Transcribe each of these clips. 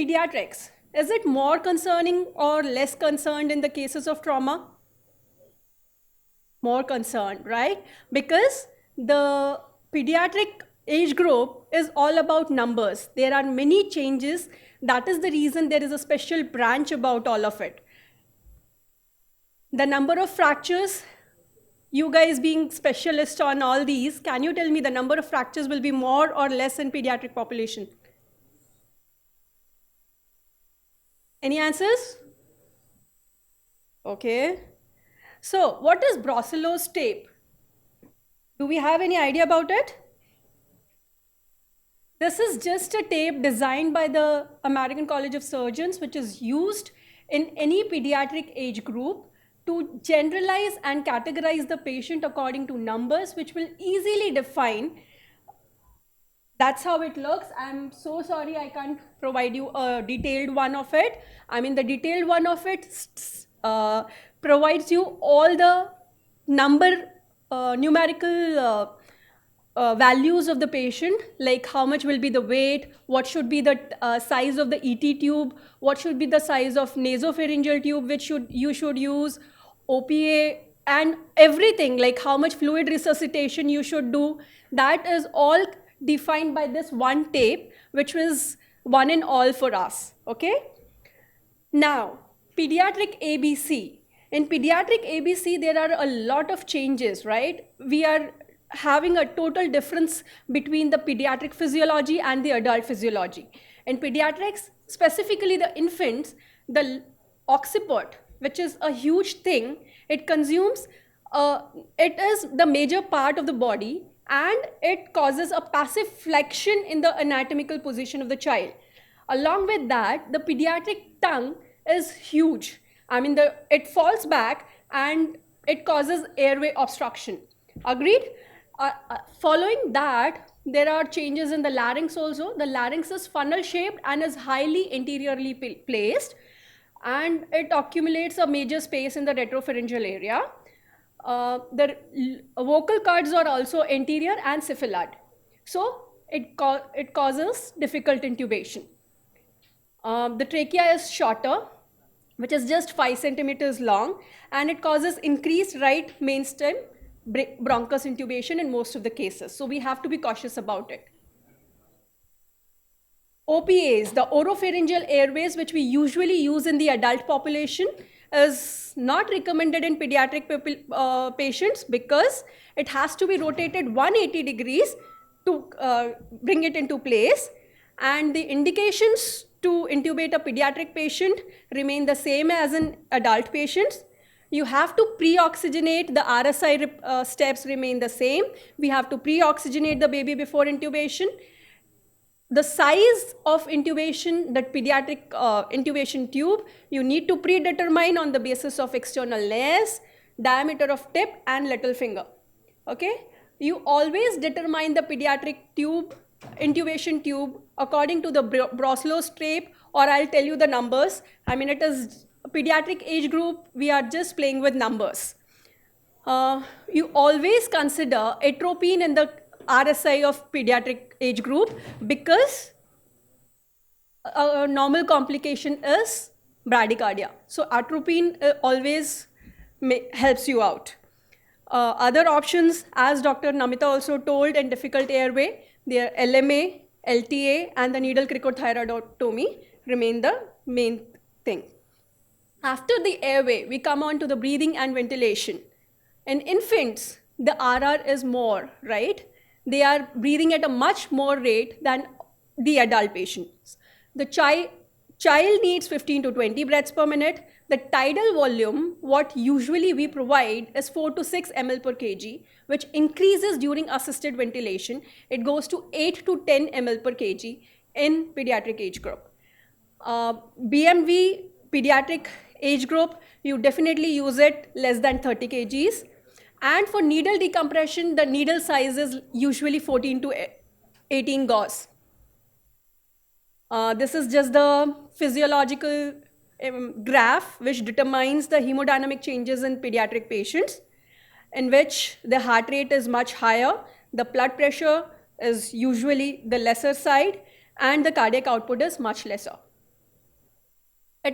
pediatrics, is it more concerning or less concerned in the cases of trauma? More concerned, right? Because the pediatric age group is all about numbers. There are many changes. That is the reason there is a special branch about all of it. The number of fractures, you guys being specialists on all these, can you tell me the number of fractures will be more or less in pediatric population? Any answers? Okay. So what is Brussels tape? Do we have any idea about it? This is just a tape designed by the American College of Surgeons, which is used in any pediatric age group to generalize and categorize the patient according to numbers, which will easily define. That's how it looks. I'm so sorry I can't provide you a detailed one of it. I mean, the detailed one of it provides you all the numerical values of the patient, like how much will be the weight, what should be the size of the ET tube, what should be the size of nasopharyngeal tube which you should use, OPA, and everything, like how much fluid resuscitation you should do. That is all defined by this one tape, which was one and all for us, okay? Now, pediatric ABC. In pediatric ABC, there are a lot of changes, right? We are having a total difference between the pediatric physiology and the adult physiology. In pediatrics, specifically the infants, the occiput, which is a huge thing, it consumes, it is the major part of the body, and it causes a passive flexion in the anatomical position of the child. Along with that, the pediatric tongue is huge. I mean, it falls back and it causes airway obstruction. Agreed? Following that, there are changes in the larynx also. The larynx is funnel shaped and is highly anteriorly placed, and it accumulates a major space in the retropharyngeal area. The vocal cords are also anterior and cephalad. So it causes difficult intubation. The trachea is shorter, which is just 5 centimeters long, and it causes increased right mainstem bronchus intubation in most of the cases. So we have to be cautious about it. OPAs, the oropharyngeal airways, which we usually use in the adult population, is not recommended in pediatric patients because it has to be rotated 180 degrees to bring it into place, and the indications to intubate a pediatric patient remain the same as in adult patients. You have to pre-oxygenate, the RSI steps remain the same. We have to pre-oxygenate the baby before intubation. The size of intubation, that pediatric intubation tube, you need to predetermine on the basis of external layers, diameter of tip, and little finger. Okay? You always determine the pediatric tube, intubation tube, according to the Brussels tape, or I'll tell you the numbers. I mean, it is a pediatric age group, we are just playing with numbers. You always consider atropine in the RSI of pediatric age group because a normal complication is bradycardia. So atropine always helps you out. Other options, as Dr. Namita also told, in difficult airway, their LMA, LTA, and the needle cricothyroidotomy remain the main thing. After the airway, we come on to the breathing and ventilation. In infants, the RR is more, right? They are breathing at a much more rate than the adult patients. The child needs 15 to 20 breaths per minute. The tidal volume, what usually we provide, is 4 to 6 ml per kg, which increases during assisted ventilation. It goes to 8 to 10 ml per kg in pediatric age group. BMV, pediatric age group, you definitely use it less than 30 kgs. And for needle decompression, the needle size is usually 14 to 18 gauss. This is just the physiological graph which determines the hemodynamic changes in pediatric patients, in which the heart rate is much higher, the blood pressure is usually the lesser side, and the cardiac output is much lesser.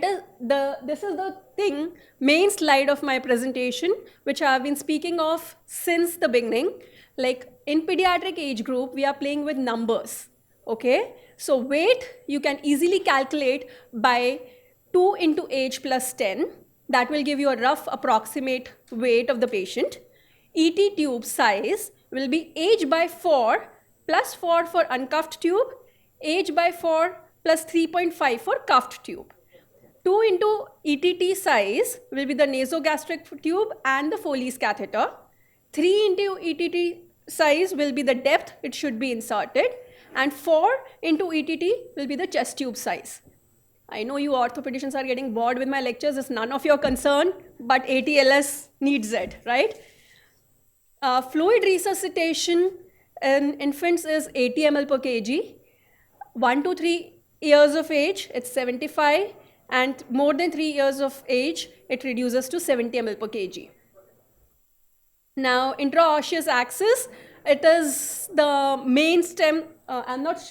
This is the main slide of my presentation, which I have been speaking of since the beginning. Like in pediatric age group, we are playing with numbers. Okay, so weight you can easily calculate by 2 into age plus 10. That will give you a rough approximate weight of the patient. ET tube size will be age by 4 plus 4 for uncuffed tube, age by 4 plus 3.5 for cuffed tube. 2 into ETT size will be the nasogastric tube and the Foley's catheter. 3 into ETT size will be the depth it should be inserted. And 4 into ETT will be the chest tube size. I know you orthopedicians are getting bored with my lectures. It's none of your concern, but ATLS needs it, right? Fluid resuscitation in infants is 80 ml per kg. 1 to 3 years of age, it's 75. And more than 3 years of age, it reduces to 70 ml per kg. Now, intraosseous axis, it is the main stem. I'm not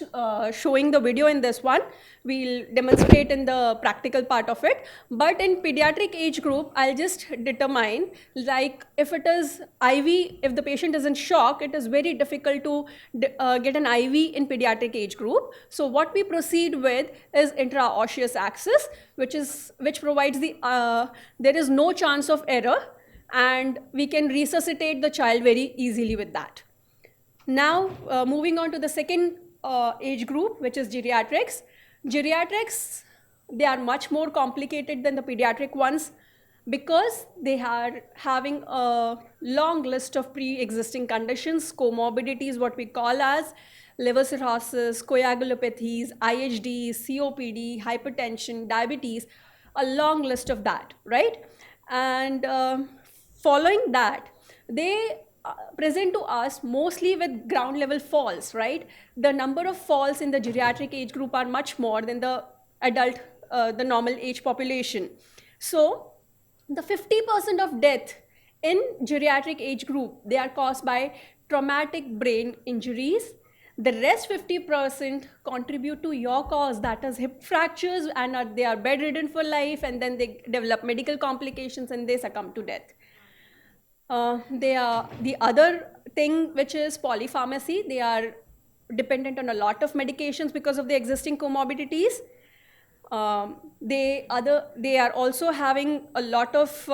showing the video in this one. We'll demonstrate in the practical part of it. But in pediatric age group, I'll just determine, like if it is IV, if the patient is in shock, it is very difficult to get an IV in pediatric age group. So what we proceed with is intraosseous axis, which provides there is no chance of error, and we can resuscitate the child very easily with that. Now, moving on to the second age group, which is geriatrics. Geriatrics, they are much more complicated than the pediatric ones because they are having a long list of pre-existing conditions, comorbidities, what we call as liver cirrhosis, coagulopathies, IHDs, COPD, hypertension, diabetes, a long list of that, right? And following that, they present to us mostly with ground level falls, right? The number of falls in the geriatric age group are much more than the adult, the normal age population. So the 50% of death in geriatric age group, they are caused by traumatic brain injuries. The rest 50% contribute to your cause, that is hip fractures, and they are bedridden for life, and then they develop medical complications and they succumb to death. They are the other thing, which is polypharmacy. They are dependent on a lot of medications because of the existing comorbidities. They are also having a lot of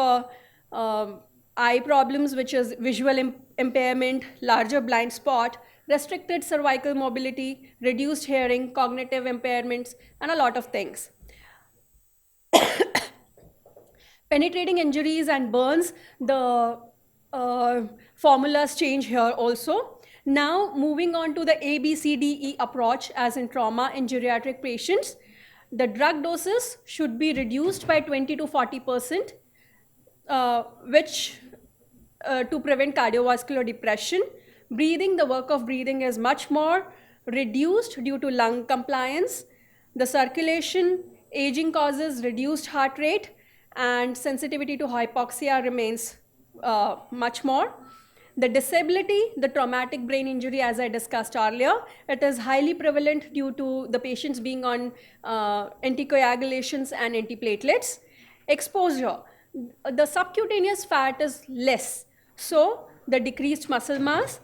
eye problems, which is visual impairment, larger blind spot, restricted cervical mobility, reduced hearing, cognitive impairments, and a lot of things. Penetrating injuries and burns, the formulas change here also. Now, moving on to the ABCDE approach as in trauma in geriatric patients, the drug doses should be reduced by 20 to 40%, which to prevent cardiovascular depression. Breathing, the work of breathing is much more reduced due to lung compliance. The circulation, aging causes reduced heart rate, and sensitivity to hypoxia remains much more. The disability, the traumatic brain injury, as I discussed earlier, it is highly prevalent due to the patients being on anticoagulations and antiplatelets. Exposure, the subcutaneous fat is less, so the decreased muscle mass,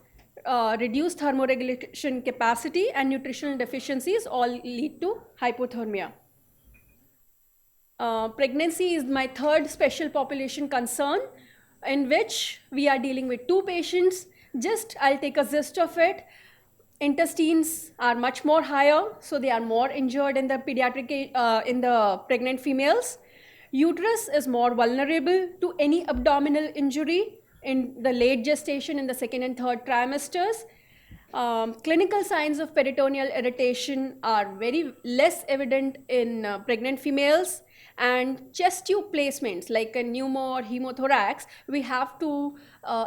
reduced thermoregulation capacity, and nutritional deficiencies all lead to hypothermia. Pregnancy is my third special population concern, in which we are dealing with two patients. I'll take a gist of it. Intestines are much more higher, so they are more injured in the in the pregnant females. Uterus is more vulnerable to any abdominal injury in the late gestation, in the second and third trimesters. Clinical signs of peritoneal irritation are very less evident in pregnant females. And chest tube placements, like a pneumo or hemothorax, we have to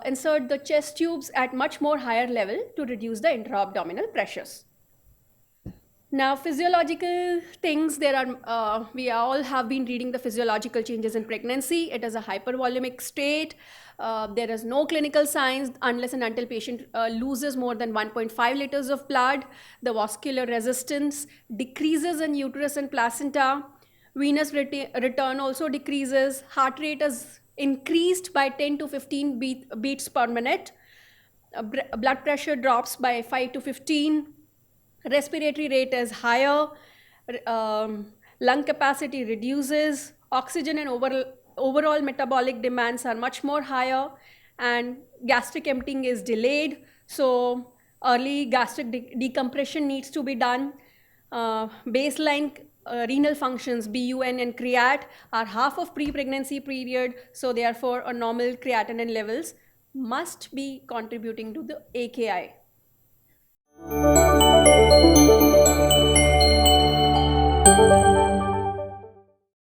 insert the chest tubes at much more higher level to reduce the intra-abdominal pressures. Now, physiological things, we all have been reading the physiological changes in pregnancy. It is a hypervolumic state. There is no clinical signs unless and until patient loses more than 1.5 liters of blood. The vascular resistance decreases in uterus and placenta. Venous return also decreases. Heart rate is increased by 10 to 15 beats per minute. Blood pressure drops by 5 to 15. Respiratory rate is higher. Lung capacity reduces. Oxygen and overall metabolic demands are much more higher, and gastric emptying is delayed. So early gastric decompression needs to be done. Baseline renal functions, BUN and creat, are half of pre-pregnancy period. So therefore, a normal creatinine levels must be contributing to the AKI.